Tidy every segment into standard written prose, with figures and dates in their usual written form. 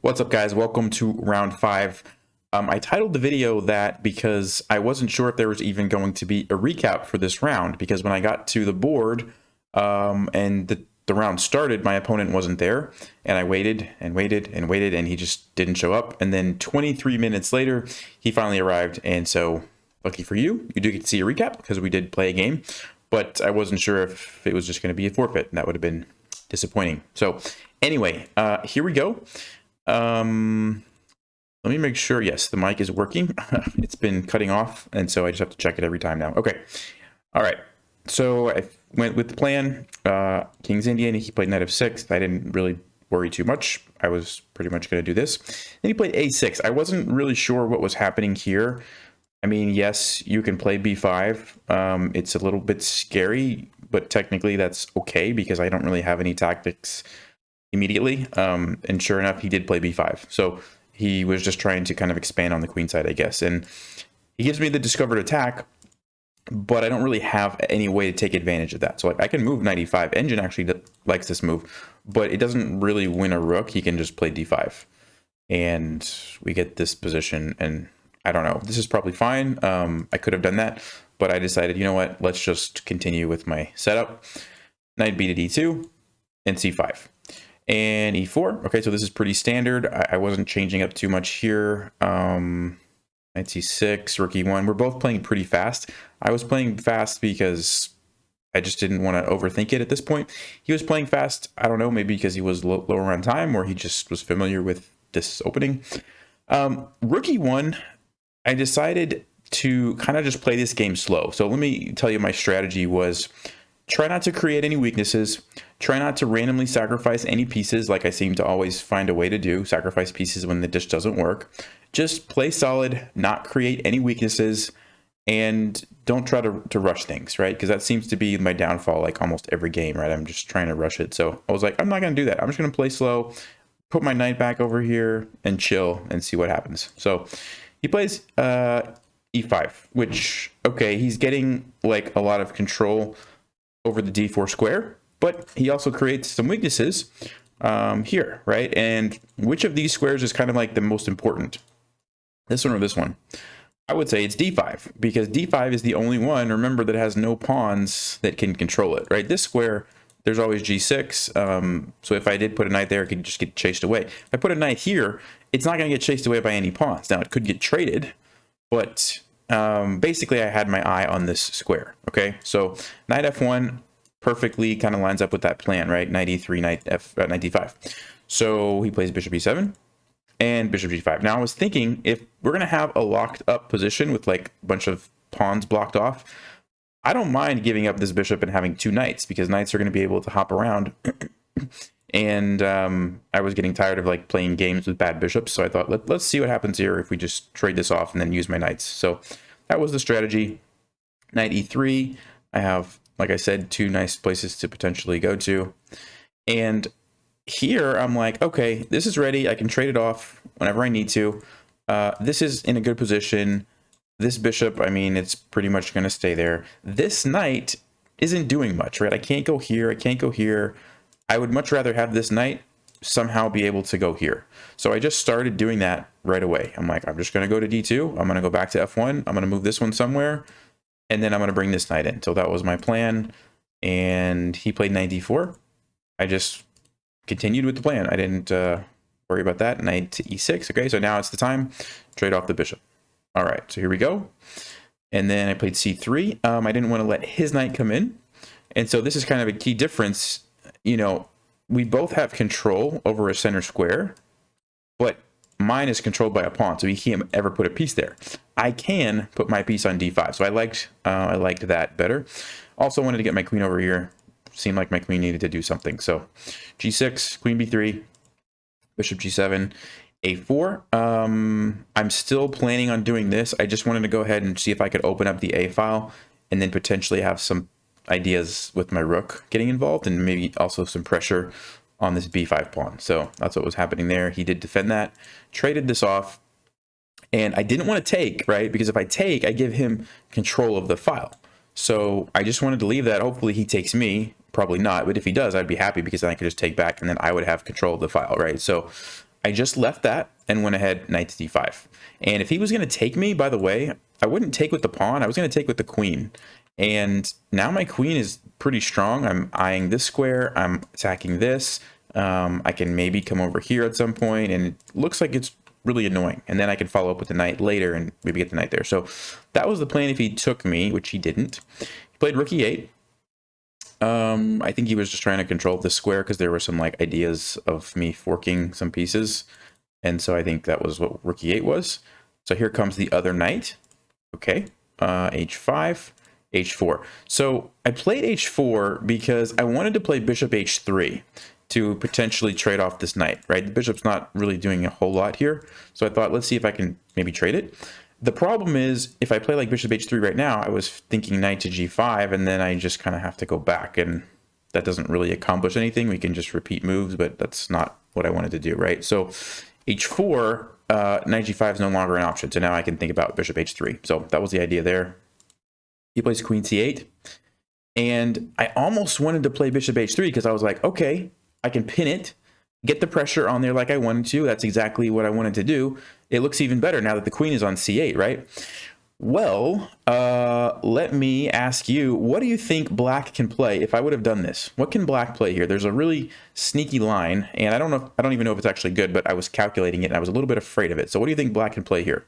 What's up, guys? Welcome to round 5. I titled the video that because I wasn't sure if there was even going to be a recap for this round, because when I got to the board and the round started, my opponent wasn't there, and I waited and waited and waited, and he just didn't show up. And then 23 minutes later, he finally arrived, and so lucky for you, you do get to see a recap because we did play a game, but I wasn't sure if it was just going to be a forfeit, and that would have been disappointing. So anyway, here we go. Let me make sure, yes, the mic is working. It's been cutting off, and so I just have to check it every time now. Okay. All right. So I went with the plan. King's Indian, he played Nf6. I didn't really worry too much. I was pretty much going to do this. Then he played A6. I wasn't really sure what was happening here. I mean, yes, you can play B5. It's a little bit scary, but technically that's okay because I don't really have any tactics immediately. And sure enough, he did play B5. So he was just trying to kind of expand on the queen side, I guess. And he gives me the discovered attack, but I don't really have any way to take advantage of that. So like I can move knight e5. Engine actually likes this move, but it doesn't really win a rook. He can just play d5. And we get this position, and I don't know. This is probably fine. I could have done that, but I decided, you know what? Let's just continue with my setup. Knight b to d2 and c5. And e4. Okay, so this is pretty standard. I wasn't changing up too much here. Knight c6, rook e1. We're both playing pretty fast. I was playing fast because I just didn't want to overthink it at this point. He was playing fast, I don't know, maybe because he was lower on time, or he just was familiar with this opening. Rook e1, I decided to kind of just play this game slow. So let me tell you, my strategy was try not to create any weaknesses. Try not to randomly sacrifice any pieces like I seem to always find a way to do. Sacrifice pieces when the dish doesn't work. Just play solid, not create any weaknesses, and don't try to rush things, right? Because that seems to be my downfall like almost every game, right? I'm just trying to rush it. So I was like, I'm not going to do that. I'm just going to play slow, put my knight back over here, and chill and see what happens. So he plays e5, which, okay, he's getting like a lot of control over the d4 square, but he also creates some weaknesses here, right? And which of these squares is kind of like the most important? This one or this one? I would say it's d5, because d5 is the only one, remember, that has no pawns that can control it, right? This square, there's always g6, so if I did put a knight there, it could just get chased away. If I put a knight here, it's not going to get chased away by any pawns. Now, it could get traded, but basically I had my eye on this square. Okay, so knight f1 perfectly kind of lines up with that plan, right? Knight e3, knight d5. So he plays bishop e7 and bishop g5. Now I was thinking, if we're gonna have a locked up position with like a bunch of pawns blocked off, I don't mind giving up this bishop and having two knights, because knights are going to be able to hop around. And I was getting tired of like playing games with bad bishops, so I thought, let's see what happens here if we just trade this off and then use my knights. So that was the strategy. Knight e3. I have, like I said, two nice places to potentially go to. And here I'm like, okay, this is ready. I can trade it off whenever I need to. This is in a good position. This bishop, I mean, it's pretty much going to stay there. This knight isn't doing much, right? I can't go here. I can't go here. I would much rather have this knight somehow be able to go here. So I just started doing that right away. I'm like, I'm just going to go to d2. I'm going to go back to f1. I'm going to move this one somewhere, and then I'm going to bring this knight in. So that was my plan. And he played knight d4. I just continued with the plan. I didn't worry about that. Knight to e6. Okay, so now it's the time. Trade off the bishop. All right, so here we go. And then I played c3. I didn't want to let his knight come in. And so this is kind of a key difference. You know, we both have control over a center square, but mine is controlled by a pawn, so he can't ever put a piece there. I can put my piece on d5, so I liked that better. Also wanted to get my queen over here. Seemed like my queen needed to do something. So g6, queen b3, bishop g7, a4. I'm still planning on doing this. I just wanted to go ahead and see if I could open up the a file and then potentially have some ideas with my rook getting involved, and maybe also some pressure on this b5 pawn. So that's what was happening there. He did defend that, traded this off, and I didn't want to take, right? Because if I take, I give him control of the file. So I just wanted to leave that. Hopefully he takes me, probably not, but if he does, I'd be happy, because then I could just take back and then I would have control of the file, right? So I just left that and went ahead knight to d5. And if he was going to take me, by the way, I wouldn't take with the pawn. I was going to take with the queen. And now my queen is pretty strong. I'm eyeing this square. I'm attacking this. I can maybe come over here at some point, and it looks like it's really annoying. And then I can follow up with the knight later and maybe get the knight there. So that was the plan if he took me, which he didn't. He played rook e8. I think he was just trying to control the square because there were some like ideas of me forking some pieces. And so I think that was what rook e8 was. So here comes the other knight. Okay, h5, h4. So I played h4 because I wanted to play bishop h3 to potentially trade off this knight, right? The bishop's not really doing a whole lot here. So I thought, let's see if I can maybe trade it. The problem is, if I play like bishop h3 right now, I was thinking knight to g5, and then I just kind of have to go back, and that doesn't really accomplish anything. We can just repeat moves, but that's not what I wanted to do, right? So h4, knight g5 is no longer an option, so now I can think about bishop h3. So that was the idea there. He plays queen c8, and I almost wanted to play bishop h3 because I was like, okay, I can pin it, get the pressure on there like I wanted to. That's exactly what I wanted to do. It looks even better now that the queen is on c8, right? Well, let me ask you, what do you think black can play if I would have done this? What can black play here? There's a really sneaky line, and I don't even know if it's actually good, but I was calculating it and I was a little bit afraid of it. So what do you think black can play here?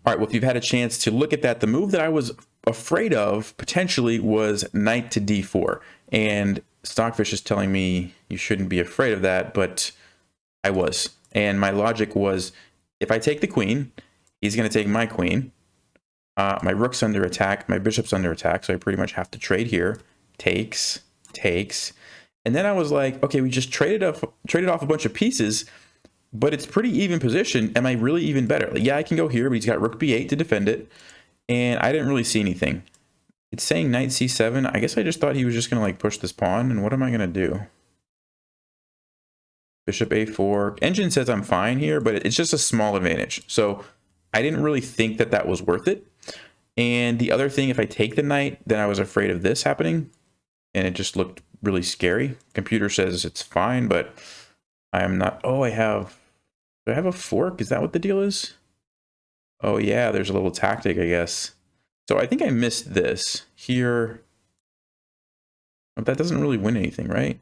All right, well, if you've had a chance to look at that, the move that I was afraid of potentially was knight to d4. And Stockfish is telling me you shouldn't be afraid of that, but I was. And my logic was, if I take the queen, he's going to take my queen. My rook's under attack. My bishop's under attack, so I pretty much have to trade here. Takes. And then I was like, okay, we just traded off a bunch of pieces, but it's pretty even position. Am I really even better? Like, yeah, I can go here, but he's got rook b8 to defend it, and I didn't really see anything. It's saying knight c7. I guess I just thought he was just going to like push this pawn, and what am I going to do? Bishop a4. Engine says I'm fine here, but it's just a small advantage. So I didn't really think that that was worth it. And the other thing, if I take the knight, then I was afraid of this happening, and it just looked really scary. Computer says it's fine, but I am not. Oh, do I have a fork? Is that what the deal is? Oh yeah, there's a little tactic, I guess. So I think I missed this here. But that doesn't really win anything, right?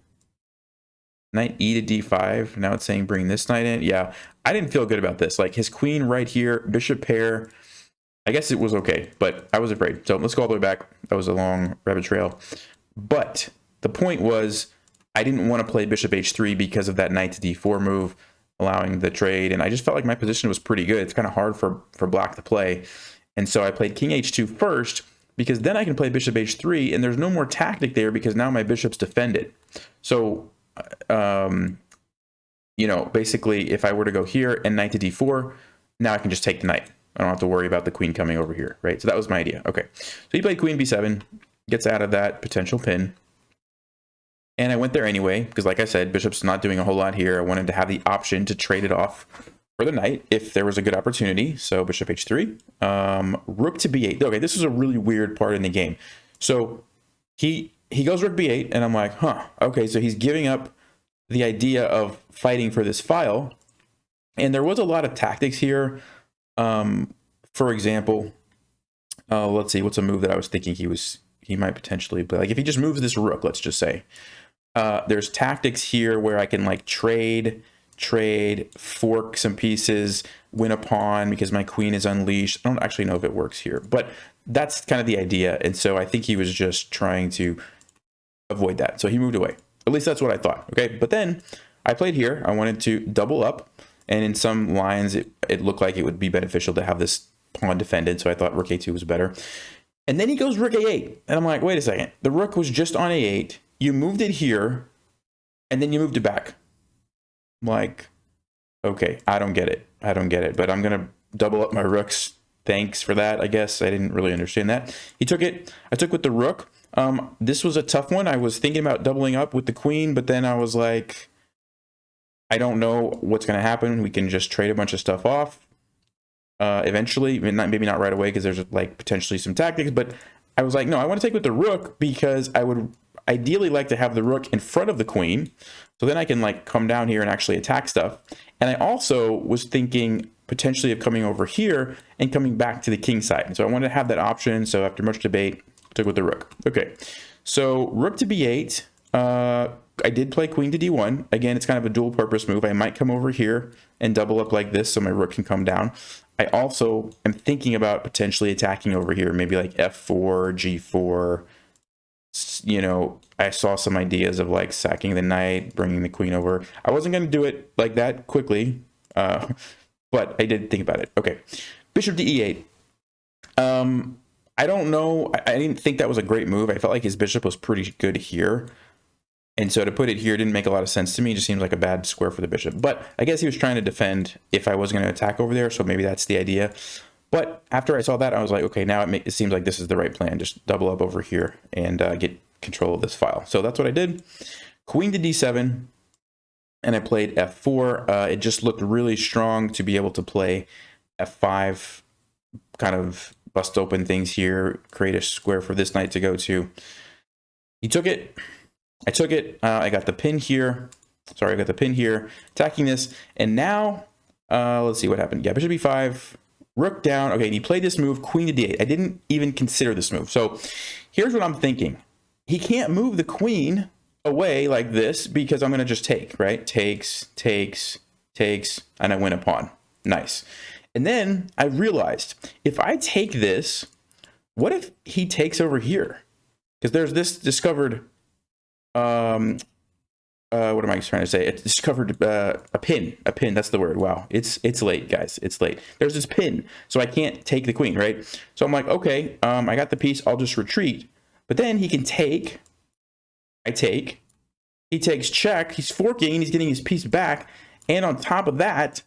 Knight e to d5. Now it's saying bring this knight in. Yeah, I didn't feel good about this. Like his queen right here, bishop pair. I guess it was okay, but I was afraid. So let's go all the way back. That was a long rabbit trail. But the point was, I didn't want to play bishop h3 because of that knight to d4 move, allowing the trade. And I just felt like my position was pretty good. It's kind of hard for black to play. And so I played king h2 first, because then I can play bishop h3, and there's no more tactic there because now my bishop's defended. So, you know, basically, if I were to go here and knight to d4, now I can just take the knight. I don't have to worry about the queen coming over here, right? So that was my idea. Okay, so he played queen b7, gets out of that potential pin. And I went there anyway, because like I said, bishop's not doing a whole lot here. I wanted to have the option to trade it off for the knight if there was a good opportunity. So bishop h3, rook to b8. Okay, this is a really weird part in the game. So he goes rook b8, and I'm like, huh, okay, so he's giving up the idea of fighting for this file. And there was a lot of tactics here. For example, let's see, what's a move that I was thinking he might potentially play? Like if he just moves this rook, let's just say, there's tactics here where I can like trade, fork some pieces, win a pawn because my queen is unleashed. I don't actually know if it works here, but that's kind of the idea. And so I think he was just trying to avoid that. So he moved away. At least that's what I thought. Okay, but then I played here. I wanted to double up. And in some lines, it looked like it would be beneficial to have this pawn defended. So I thought rook a2 was better. And then he goes rook a8. And I'm like, wait a second. The rook was just on a8. You moved it here. And then you moved it back. I'm like, okay, I don't get it. But I'm going to double up my rooks. Thanks for that, I guess. I didn't really understand that. He took it. I took with the rook. This was a tough one. I was thinking about doubling up with the queen. But then I was like, I don't know what's going to happen. We can just trade a bunch of stuff off eventually. Maybe not right away because there's like potentially some tactics. But I was like, no, I want to take with the rook because ideally like to have the rook in front of the queen, so then I can like come down here and actually attack stuff. And I also was thinking potentially of coming over here and coming back to the king side. And so I wanted to have that option. So after much debate, I took with the rook. Okay, so rook to b8. I did play queen to d1. Again, it's kind of a dual purpose move. I might come over here and double up like this so my rook can come down. I also am thinking about potentially attacking over here, maybe like f4, g4. You know, I saw some ideas of like sacking the knight, bringing the queen over. I wasn't going to do it like that quickly, but I did think about it. Okay, bishop to e8. I don't know. I didn't think that was a great move. I felt like his bishop was pretty good here. And so to put it here didn't make a lot of sense to me. It just seems like a bad square for the bishop. But I guess he was trying to defend if I was going to attack over there. So maybe that's the idea. But after I saw that, I was like, okay, now it seems like this is the right plan. Just double up over here and get control of this file. So that's what I did. Queen to d7. And I played f4. It just looked really strong to be able to play f5, kind of bust open things here, create a square for this knight to go to. He took it. I took it. I got the pin here. Sorry, I got the pin here, attacking this. And now, let's see what happened. Yeah, bishop b5, rook down. Okay, and he played this move, queen to d8. I didn't even consider this move. So here's what I'm thinking. He can't move the queen away like this because I'm going to just take, right? Takes, and I win a pawn. Nice. And then I realized, if I take this, what if he takes over here? Because there's this discovered... what am I trying to say? It discovered a pin. That's the word. Wow, it's late, guys. It's late. There's this pin, so I can't take the queen, right? So I'm like, okay, I got the piece. I'll just retreat. But then he can take. I take. He takes check. He's forking. He's getting his piece back. And on top of that,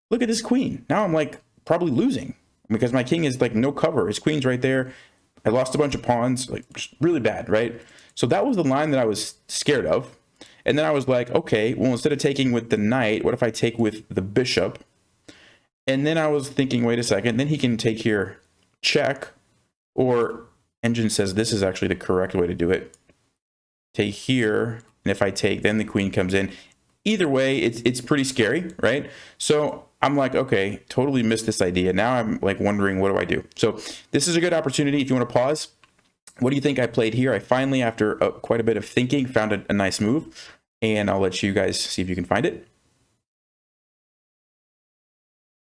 look at this queen. Now I'm like probably losing because my king is like no cover. His queen's right there. I lost a bunch of pawns, like just really bad, right? So that was the line that I was scared of. And then I was like, okay, well, instead of taking with the knight, what if I take with the bishop? And then I was thinking, wait a second, then he can take here, check, or Engine says this is actually the correct way to do it. Take here, and if I take, then the queen comes in. Either way, it's pretty scary, right? So I'm like, okay, totally missed this idea. Now I'm like wondering, what do I do? So this is a good opportunity if you want to pause. What do you think I played here? I finally, after quite a bit of thinking, found a nice move, and I'll let you guys see if you can find it.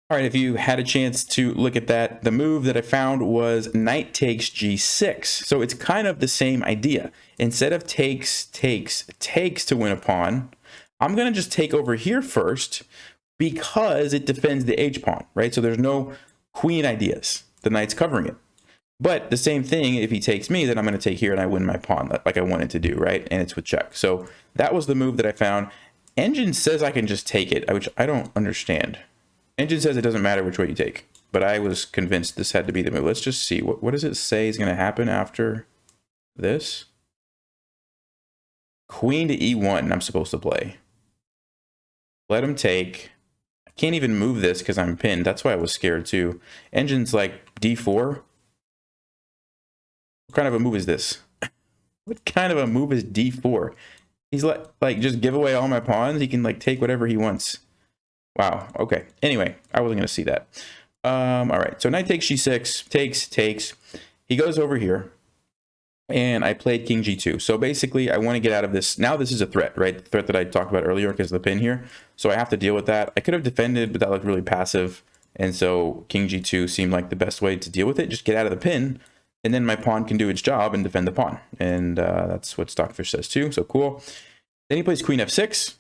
All right, if you had a chance to look at that, the move that I found was knight takes g6. So it's kind of the same idea. Instead of takes to win a pawn, I'm going to just take over here first because it defends the h-pawn, right? So there's no queen ideas. The knight's covering it. But the same thing, if he takes me, then I'm going to take here and I win my pawn like I wanted to do, right? And it's with check. So that was the move that I found. Engine says I can just take it, which I don't understand. Engine says it doesn't matter which way you take. But I was convinced this had to be the move. Let's just see. What does it say is going to happen after this? Queen to e1 I'm supposed to play. Let him take. I can't even move this because I'm pinned. That's why I was scared too. Engine's like d4. What kind of a move is this? What kind of a move is d4? He's like just give away all my pawns. He can like take whatever he wants. Wow. Okay. Anyway, I wasn't going to see that. All right. So knight takes g6, takes. He goes over here, and I played king g2. So basically, I want to get out of this. Now this is a threat, right? The threat that I talked about earlier because of the pin here. So I have to deal with that. I could have defended, but that looked really passive. And so king g2 seemed like the best way to deal with it. Just get out of the pin. And then my pawn can do its job and defend the pawn. And that's what Stockfish says too. So cool. Then he plays queen f6.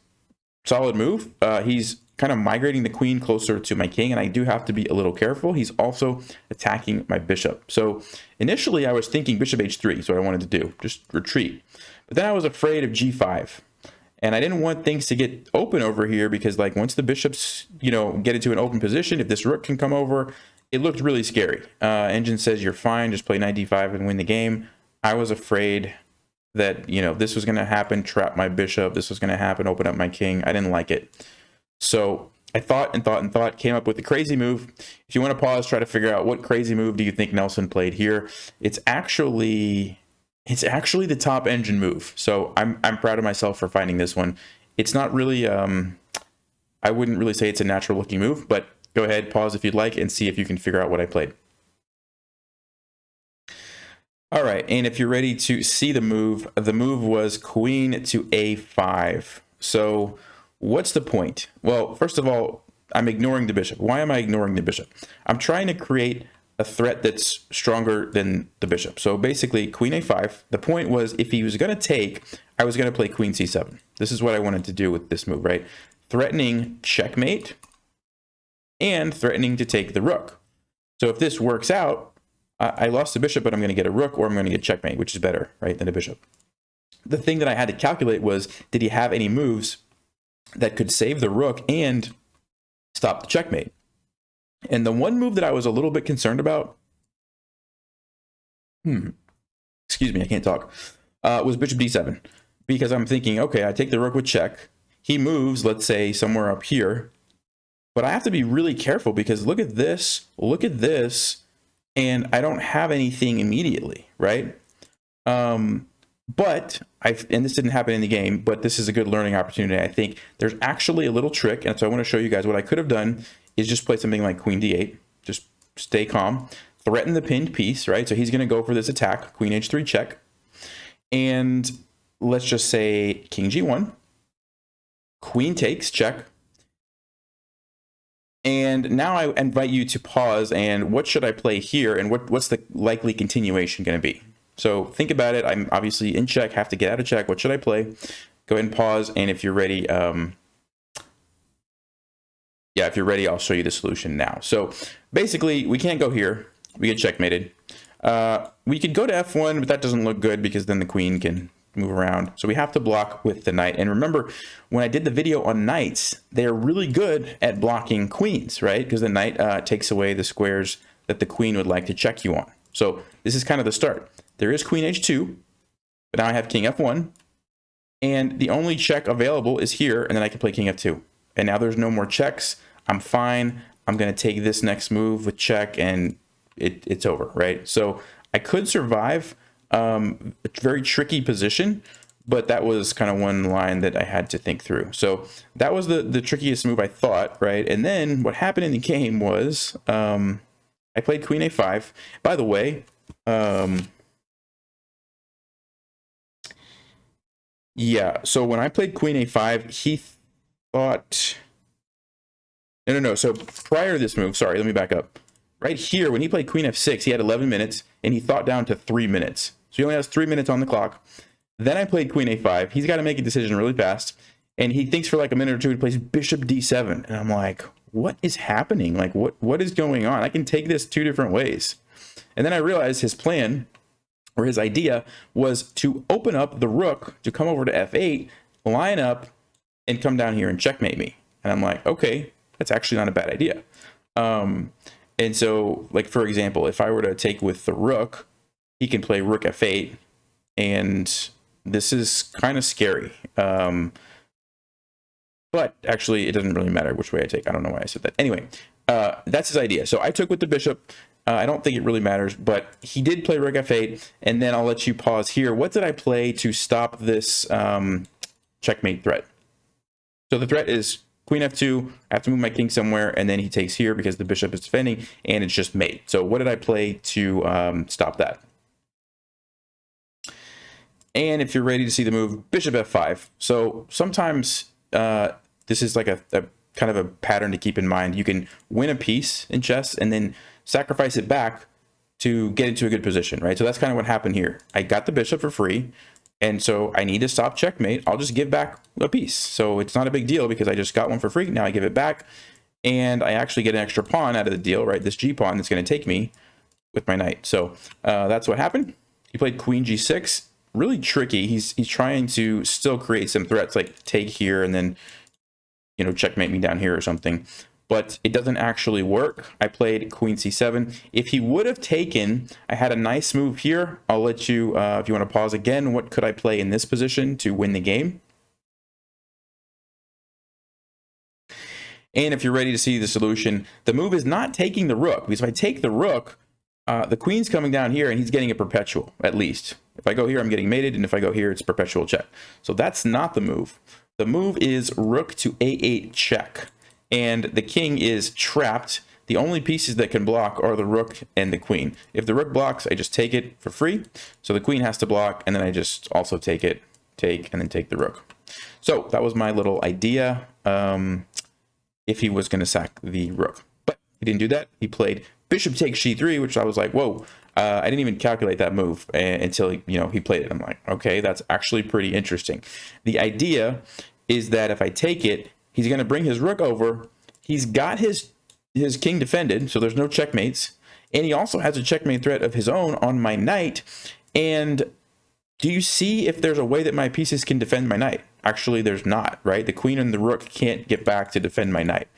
Solid move. He's kind of migrating the queen closer to my king. And I do have to be a little careful. He's also attacking my bishop. So initially I was thinking bishop h3 is what I wanted to do. Just retreat. But then I was afraid of g5. And I didn't want things to get open over here because like once the bishops, get into an open position, if this rook can come over, it looked really scary. Engine says you're fine, just play knight d5 and win the game. I was afraid that, this was going to happen, trap my bishop. This was going to happen, open up my king. I didn't like it. So I thought, came up with a crazy move. If you want to pause, try to figure out what crazy move do you think Nelson played here. It's actually It's actually the top engine move. So I'm proud of myself for finding this one. It's not really, I wouldn't really say it's a natural looking move, but go ahead, pause if you'd like, and see if you can figure out what I played. All right, and if you're ready to see the move was queen to a5. So what's the point? Well, first of all, I'm ignoring the bishop. Why am I ignoring the bishop? I'm trying to create a threat that's stronger than the bishop. So basically, queen a5, the point was if he was going to take, I was going to play queen c7. This is what I wanted to do with this move, right? Threatening checkmate and threatening to take the rook. So if this works out, I lost the bishop, but I'm going to get a rook, or I'm going to get checkmate, which is better, right, than a bishop. The thing that I had to calculate was, did he have any moves that could save the rook and stop the checkmate? And the one move that I was a little bit concerned about, excuse me, I can't talk, was bishop d7. Because I'm thinking, okay, I take the rook with check. He moves, let's say, somewhere up here. But I have to be really careful because look at this, and I don't have anything immediately, right? And this didn't happen in the game, but this is a good learning opportunity. I think there's actually a little trick, and so I want to show you guys what I could have done is just play something like queen d8, just stay calm, threaten the pinned piece, right? So he's going to go for this attack, queen h3 check, and let's just say king g1, queen takes check. And now I invite you to pause and what should I play here and what's the likely continuation going to be? So think about it. I'm obviously in check, have to get out of check. What should I play? Go ahead and pause. And if you're ready, if you're ready, I'll show you the solution now. So basically we can't go here. We get checkmated. We could go to F1, but that doesn't look good because then the queen can move around. So we have to block with the knight. And remember, when I did the video on knights, they're really good at blocking queens, right? Because the knight takes away the squares that the queen would like to check you on. So this is kind of the start. There is queen h2, but now I have king f1. And the only check available is here, and then I can play king f2. And now there's no more checks. I'm fine. I'm going to take this next move with check, and it's over, right? So I could survive a very tricky position, but that was kind of one line that I had to think through. So that was the trickiest move, I thought, right? And then what happened in the game was I played queen a5. By the way, yeah, so when I played queen a5, he thought... No. So prior to this move, sorry, let me back up. Right here, when he played queen f6, he had 11 minutes, and he thought down to 3 minutes. So he only has 3 minutes on the clock. Then I played queen a5. He's got to make a decision really fast. And he thinks for like a minute or two, he plays bishop d7. And I'm like, what is happening? Like, what is going on? I can take this 2 different ways. And then I realized his plan, or his idea, was to open up the rook to come over to f8, line up, and come down here and checkmate me. And I'm like, okay, that's actually not a bad idea. And so, like, for example, if I were to take with the rook, he can play rook f8, and this is kind of scary. But actually, it doesn't really matter which way I take. I don't know why I said that. Anyway, that's his idea. So I took with the bishop. I don't think it really matters, but he did play rook f8, and then I'll let you pause here. What did I play to stop this checkmate threat? So the threat is queen f2, I have to move my king somewhere, and then he takes here because the bishop is defending, and it's just mate. So what did I play to stop that? And if you're ready to see the move, bishop f5. So sometimes this is like a kind of a pattern to keep in mind. You can win a piece in chess and then sacrifice it back to get into a good position, right? So that's kind of what happened here. I got the bishop for free, and so I need to stop checkmate. I'll just give back a piece. So it's not a big deal because I just got one for free. Now I give it back, and I actually get an extra pawn out of the deal, right? This g pawn that's going to take me with my knight. So that's what happened. He played queen g6. Really tricky. He's trying to still create some threats, like take here and then, you know, checkmate me down here or something. But it doesn't actually work. I played queen c7. If he would have taken, I had a nice move here. I'll let you, if you want to pause again, what could I play in this position to win the game? And if you're ready to see the solution, the move is not taking the rook, because if I take the rook, the queen's coming down here and he's getting a perpetual, at least. If I go here, I'm getting mated, and if I go here, it's perpetual check. So that's not the move. The move is rook to a8 check, and the king is trapped. The only pieces that can block are the rook and the queen. If the rook blocks, I just take it for free. So the queen has to block, and then I just also take it, and then take the rook. So that was my little idea if he was going to sack the rook. But he didn't do that. He played bishop takes g3, which I was like, whoa. I didn't even calculate that move until he played it. I'm like, okay, that's actually pretty interesting. The idea is that if I take it, he's going to bring his rook over. He's got his king defended, so there's no checkmates. And he also has a checkmate threat of his own on my knight. And do you see if there's a way that my pieces can defend my knight? Actually, there's not, right? The queen and the rook can't get back to defend my knight.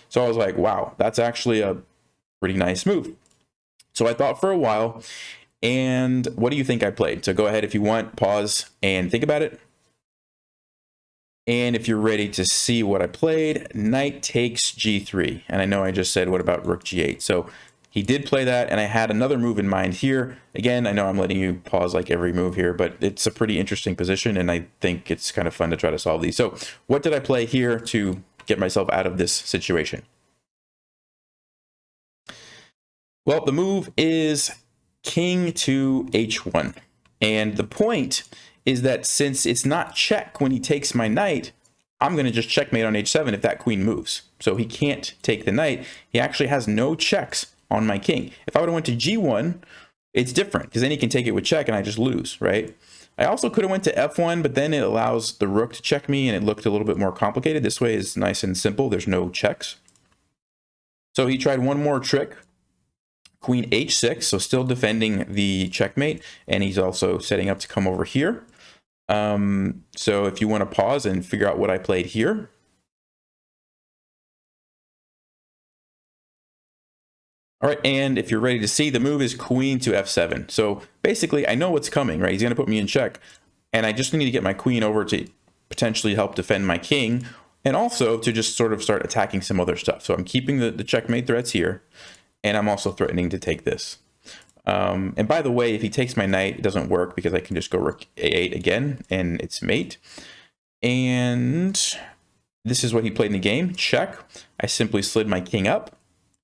So I was like, wow, that's actually a pretty nice move. So I thought for a while, and what do you think I played? So go ahead if you want, pause and think about it. And if you're ready to see what I played, knight takes g3. And I know I just said, what about rook g8? So he did play that, and I had another move in mind here. Again, I know I'm letting you pause like every move here, but it's a pretty interesting position, and I think it's kind of fun to try to solve these. So what did I play here to get myself out of this situation? Well, the move is king to h1. And the point is that since it's not check when he takes my knight, I'm going to just checkmate on h7 if that queen moves. So he can't take the knight. He actually has no checks on my king. If I would have went to g1, it's different because then he can take it with check and I just lose, right? I also could have went to f1, but then it allows the rook to check me and it looked a little bit more complicated. This way is nice and simple. There's no checks. So he tried one more trick. Queen h6, so still defending the checkmate, and he's also setting up to come over here. So if you want to pause and figure out what I played here. All right, and if you're ready to see, the move is queen to f7. So basically, I know what's coming, right? He's going to put me in check, and I just need to get my queen over to potentially help defend my king, and also to just sort of start attacking some other stuff. So I'm keeping the checkmate threats here. And I'm also threatening to take this. And by the way, if he takes my knight, it doesn't work because I can just go rook a8 again, and it's mate. And this is what he played in the game, check. I simply slid my king up.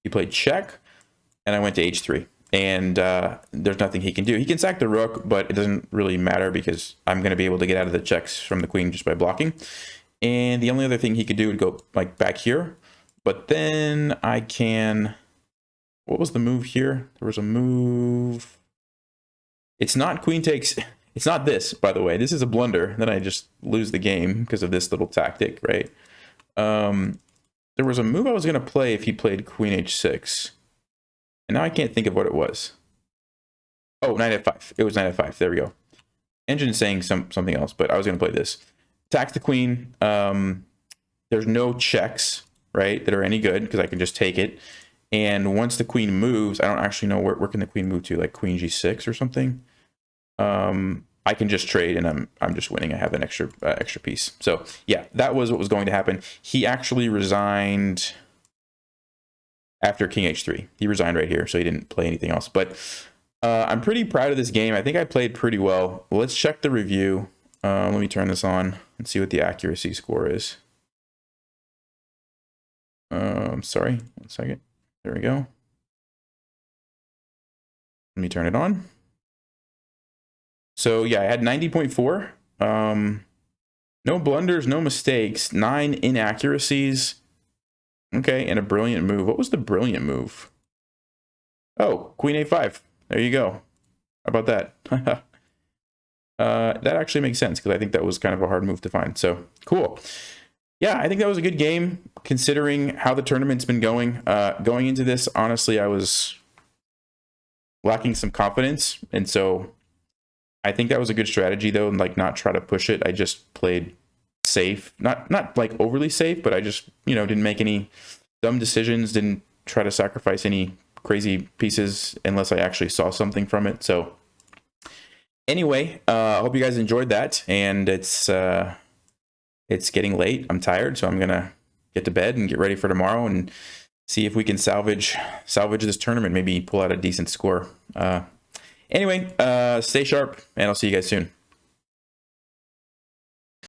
He played check, and I went to h3. And there's nothing he can do. He can sack the rook, but it doesn't really matter because I'm going to be able to get out of the checks from the queen just by blocking. And the only other thing he could do would go like back here. But then I can... What was the move here? There was a move. It's not queen takes. It's not this, by the way. This is a blunder. Then I just lose the game because of this little tactic, right? There was a move I was going to play if he played queen h6. And now I can't think of what it was. Oh, knight f5. It was knight f5. There we go. Engine saying something else, but I was going to play this. Attack the queen. There's no checks, right, that are any good because I can just take it. And once the queen moves, I don't actually know where can the queen move to, like queen g6 or something. I can just trade, and I'm just winning. I have an extra piece. So yeah, that was what was going to happen. He actually resigned after king h3. He resigned right here, so he didn't play anything else. But I'm pretty proud of this game. I think I played pretty well. Let's check the review. Let me turn this on and see what the accuracy score is. Sorry, 1 second. There we go. Let me turn it on. So yeah, I had 90.4. No blunders, no mistakes, 9 inaccuracies. Okay, and a brilliant move. What was the brilliant move? Oh, queen a5. There you go. How about that? That actually makes sense because I think that was kind of a hard move to find. So cool. Yeah, I think that was a good game considering how the tournament's been going. Going into this, honestly, I was lacking some confidence. And so I think that was a good strategy, though, and like not try to push it. I just played safe, not like overly safe, but I just, didn't make any dumb decisions, didn't try to sacrifice any crazy pieces unless I actually saw something from it. So anyway, I hope you guys enjoyed that. And it's getting late. I'm tired, so I'm gonna get to bed and get ready for tomorrow and see if we can salvage this tournament. Maybe pull out a decent score. Anyway, stay sharp, and I'll see you guys soon.